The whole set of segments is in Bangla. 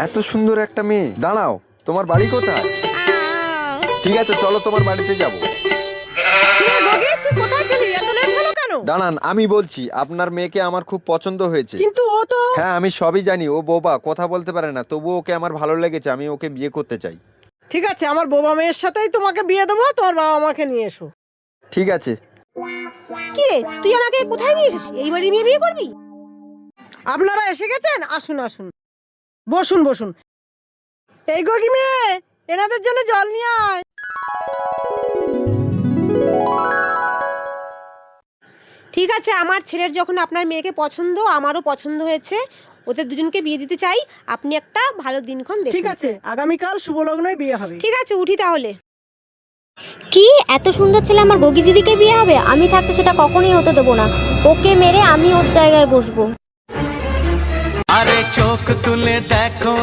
এত সুন্দর একটা মেয়ে, দাঁড়াও, তোমার বাড়ি কোথায়? ঠিক আছে, চলো তোমার বাড়িতে যাব। দাঁড়ান, আমি বলছি, আপনার মেয়েকে আমার খুব পছন্দ হয়েছে। কিন্তু ও তো হ্যাঁ, আমি সবই জানি, ও বোবা, কথা বলতে পারে না, তবু ওকে আমার ভালো লেগেছে, আমি ওকে বিয়ে করতে চাই। ঠিক আছে, আমার বোবা মেয়ের সাথেই তোমাকে বিয়ে দেবো, তোমার বাবা আমাকে নিয়ে এসো। ঠিক আছে। কি রে, তুই আমাকে কোথায় নিয়ে এসেছিস? এই বাড়ি নিয়ে বিয়ে করবি? আপনারা এসে গেছেন, আসুন আসুন, বসুন বসুন। এই গগি মেয়ে, এনাদের জন্য জল নিয়ে আয়। ঠিক আছে, আমার ছেলের যখন আপনার মেয়েকে পছন্দ, আমারও পছন্দ হয়েছে, ওদের দুজনকে বিয়ে দিতে চাই। আপনি একটা ভালো দিনক্ষণ দেখুন। ঠিক আছে, আগামীকাল শুভ লগ্নে বিয়ে হবে। ঠিক আছে, উঠি তাহলে। কি এত সুন্দর ছেলে আমার গগি দিদিকে বিয়ে হবে? আমি থাকতে সেটা কখনোই হতে দেবো না। ওকে মেরে আমি ওর জায়গায় বসবো। আরে চোখ তুলে দেখো।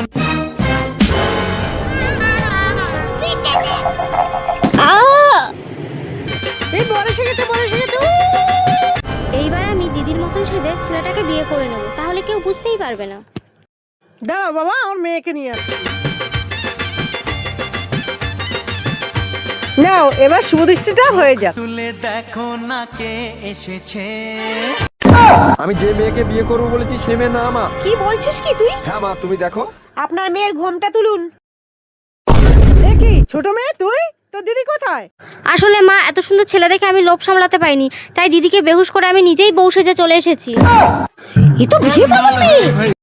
এই বড় এসে গেছে, বড় এসে গেছে। এইবার আমি দিদির মতন সেজে ছেলেটাকে বিয়ে করে নেবো, তাহলে কেউ বুঝতেই পারবে না। দাঁড়াও বাবা, আমার মেয়েকে নিয়ে আসছি। নাও, এবার শুভ দৃষ্টিটা হয়ে যাক। তুলে দেখো না কে এসেছে। আমি যে মেয়েকে বিয়ে করবো বলেছি সে মেয়ে না মা। কি বলছিস কি তুই? হ্যাঁ মা, তুমি দেখো। আপনার মেয়ের ঘোমটা তুলুন। কি ছোট মেয়ে তুই? তোর দিদি কোথায়? আসলে মা, এত সুন্দর ছেলে দেখে আমি লোভ সামলাতে পাইনি, তাই দিদিকে বেহুশ করে আমি নিজেই বউ সেজে চলে এসেছি। এ তো বিয়ে পাগল মেয়ে।